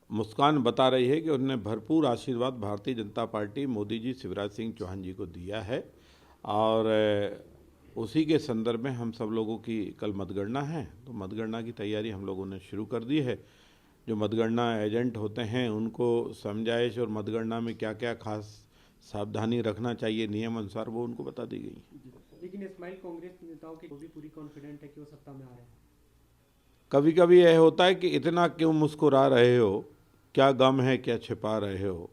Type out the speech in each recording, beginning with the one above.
मुस्कान बता रही है कि उन्होंने भरपूर आशीर्वाद भारतीय जनता पार्टी मोदी जी शिवराज सिंह चौहान जी को दिया है और उसी के संदर्भ में हम सब लोगों की कल मतगणना है, तो मतगणना की तैयारी हम लोगों ने शुरू कर दी है। जो मतगणना एजेंट होते हैं उनको समझाइश और मतगणना में क्या क्या खास सावधानी रखना चाहिए नियम अनुसार वो उनको बता दी गई। लेकिन इस्माइल कांग्रेस नेताओं की भी पूरी कॉन्फिडेंट है कि वो सत्ता में आ रहे हैं। कभी कभी यह होता है कि इतना क्यों मुस्कुरा रहे हो, क्या गम है, क्या छिपा रहे हो।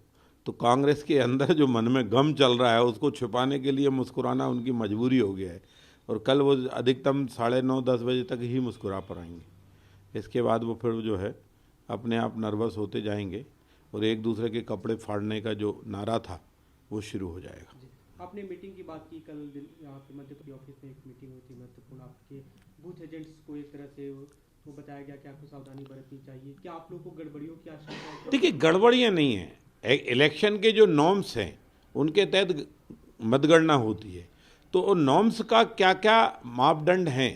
तो कांग्रेस के अंदर जो मन में गम चल रहा है उसको छुपाने के लिए मुस्कुराना उनकी मजबूरी हो गया है और कल वो अधिकतम 9:30-10 बजे तक ही मुस्कुरा पाएंगे। इसके बाद वो फिर जो है अपने आप नर्वस होते जाएंगे और एक दूसरे के कपड़े फाड़ने का जो नारा था वो शुरू हो जाएगा। आपने मीटिंग की बात की, कल यहाँ पे मध्य प्रदेश ऑफिस में एक मीटिंग हुई थी महत्वपूर्ण, आपके बूथ एजेंट्स को एक तरह से वो बताया गया कि आपको सावधानी बरतनी चाहिए। क्या आप लोगों को गड़बड़ियों की आशंका है? देखिए, गड़बड़ियाँ नहीं है, इलेक्शन के जो नॉर्म्स हैं उनके तहत मतगणना होती है, तो नॉर्म्स का क्या क्या मापदंड हैं।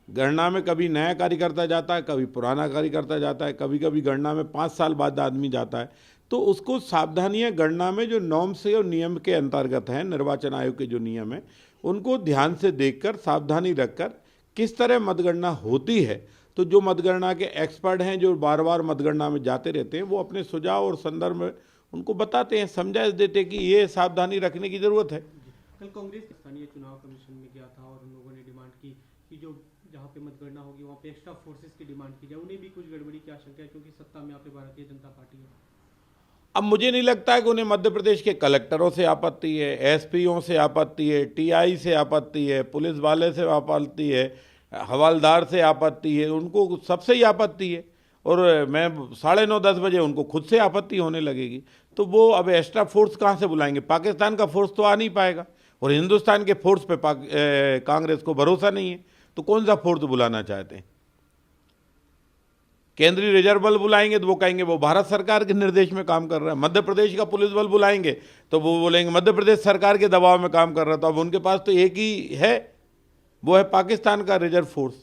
गणना में कभी नया कार्यकर्ता जाता है, कभी पुराना कार्यकर्ता जाता है, कभी कभी गणना में 5 साल बाद आदमी जाता है, तो उसको सावधानियां गणना में जो नॉर्म्स और नियम के अंतर्गत हैं, निर्वाचन आयोग के जो नियम हैं उनको ध्यान से देखकर सावधानी रखकर किस तरह मतगणना होती है। तो जो मतगणना के एक्सपर्ट हैं जो बार बार मतगणना में जाते रहते हैं वो अपने सुझाव और संदर्भ में उनको बताते हैं, समझाइश देते हैं कि ये सावधानी रखने की ज़रूरत है। कल कांग्रेस स्थानीय चुनाव कमीशन में गया था और उन लोगों ने डिमांड की कि जो जहाँ पे मतगणना होगी वहाँ पे एक्स्ट्रा फोर्सेस की डिमांड की जाए। उन्हें भी कुछ गड़बड़ी की आशंका है क्योंकि सत्ता में यहाँ पे भारतीय जनता पार्टी है। अब मुझे नहीं लगता है कि उन्हें मध्य प्रदेश के कलेक्टरों से आपत्ति है, एसपीओ से आपत्ति है, टीआई से आपत्ति है, पुलिस वाले से आपत्ति है, हवलदार से आपत्ति है, उनको सबसे ही आपत्ति है। और मैं 9:30-10 बजे उनको खुद से आपत्ति होने लगेगी, तो वो अब एक्स्ट्रा फोर्स कहाँ से बुलाएंगे? पाकिस्तान का फोर्स तो आ नहीं पाएगा और हिंदुस्तान के फोर्स पे कांग्रेस को भरोसा नहीं है, तो कौन सा फोर्स बुलाना चाहते हैं? केंद्रीय रिजर्व बल बुलाएंगे तो वो कहेंगे वो भारत सरकार के निर्देश में काम कर रहा है। मध्य प्रदेश का पुलिस बल बुलाएंगे तो वो बोलेंगे मध्य प्रदेश सरकार के दबाव में काम कर रहा था। अब उनके पास तो एक ही है, वो है पाकिस्तान का रिजर्व फोर्स,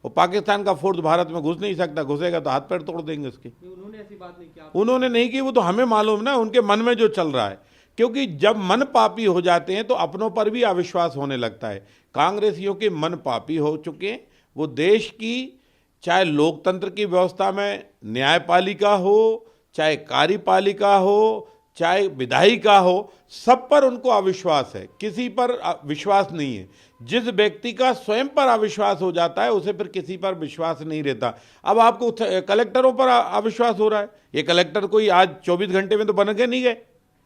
और पाकिस्तान का फोर्स भारत में घुस नहीं सकता, घुसेगा तो हाथ पैर तोड़ देंगे उसके। उन्होंने ऐसी बात नहीं की। उन्होंने नहीं की, वो तो हमें मालूम ना उनके मन में जो चल रहा है, क्योंकि जब मन पापी हो जाते हैं तो अपनों पर भी अविश्वास होने लगता है। कांग्रेसियों के मन पापी हो चुके हैं, वो देश की चाहे लोकतंत्र की व्यवस्था में न्यायपालिका हो, चाहे कार्यपालिका हो, चाहे विधायिका हो, सब पर उनको अविश्वास है, किसी पर विश्वास नहीं है। जिस व्यक्ति का स्वयं पर अविश्वास हो जाता है उसे फिर किसी पर विश्वास नहीं रहता। अब आपको कलेक्टरों पर अविश्वास हो रहा है। ये कलेक्टर कोई आज 24 घंटे में तो बन के नहीं गए,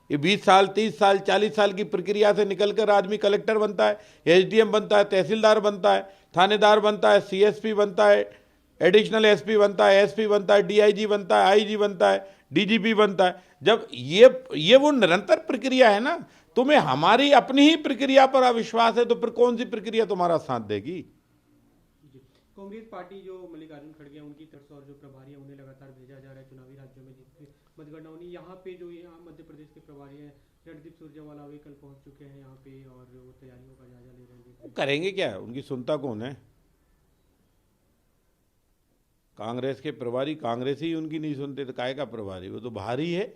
ये 20 साल 30 साल 40 साल की प्रक्रिया से निकलकर आदमी कलेक्टर बनता है, एसडीएम बनता है, तहसीलदार बनता है, थानेदार बनता है, सीएसपी बनता है, एडिशनल एसपी बनता है, एसपी बनता है, डीआईजी बनता है, आईजी बनता है, डीजीपी बनता है। जब ये वो निरंतर प्रक्रिया है ना, तुम्हें हमारी अपनी ही प्रक्रिया पर अविश्वास है तो फिर कौन सी प्रक्रिया तुम्हारा साथ देगी? कांग्रेस पार्टी जो मल्लिकार्जुन खड़गे उनकी तरफ से और जो प्रभारी है उन्हें लगातार भेजा जा रहा है चुनावी राज्यों में जिससे मतगणना होनी। यहाँ पे जो यहाँ मध्य प्रदेश के प्रभारी हैं रणदीप सुरजेवाला वे कल पहुंच चुके हैं यहाँ पे और वो तैयारियों का जायजा ले रहे हैं। करेंगे क्या? उनकी सुनता कौन है? कांग्रेस के प्रभारी कांग्रेस ही उनकी नहीं सुनते तो काहे का प्रभारी? वो तो भारी है,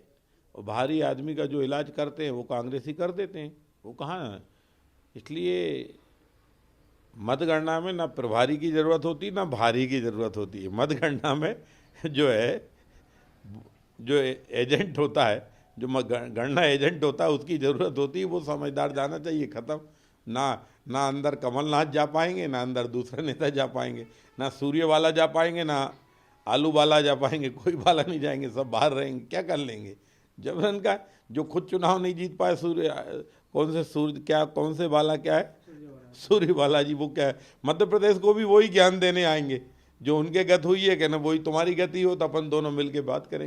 और भारी आदमी का जो इलाज करते हैं वो कांग्रेस ही कर देते हैं, वो कहाँ। इसलिए मतगणना में ना प्रभारी की ज़रूरत होती ना भारी की ज़रूरत होती है। मतगणना में जो है जो एजेंट होता है, जो गणना एजेंट होता है उसकी ज़रूरत होती है, वो समझदार जाना चाहिए, ख़त्म। ना अंदर कमलनाथ जा पाएंगे, ना अंदर दूसरे नेता जा पाएंगे, ना सूर्य वाला जा पाएंगे, ना आलू वाला जा पाएंगे, कोई वाला नहीं जाएंगे, सब बाहर रहेंगे। क्या कर लेंगे? जबरन का जो खुद चुनाव नहीं जीत पाए, कौन से वाला क्या है, सूर्य वाला जी, वो क्या है? मध्य प्रदेश को भी वही ज्ञान देने आएंगे जो उनके गत हुई है, कहना वही तुम्हारी गति हो, तो अपन दोनों मिलके बात करेंगे।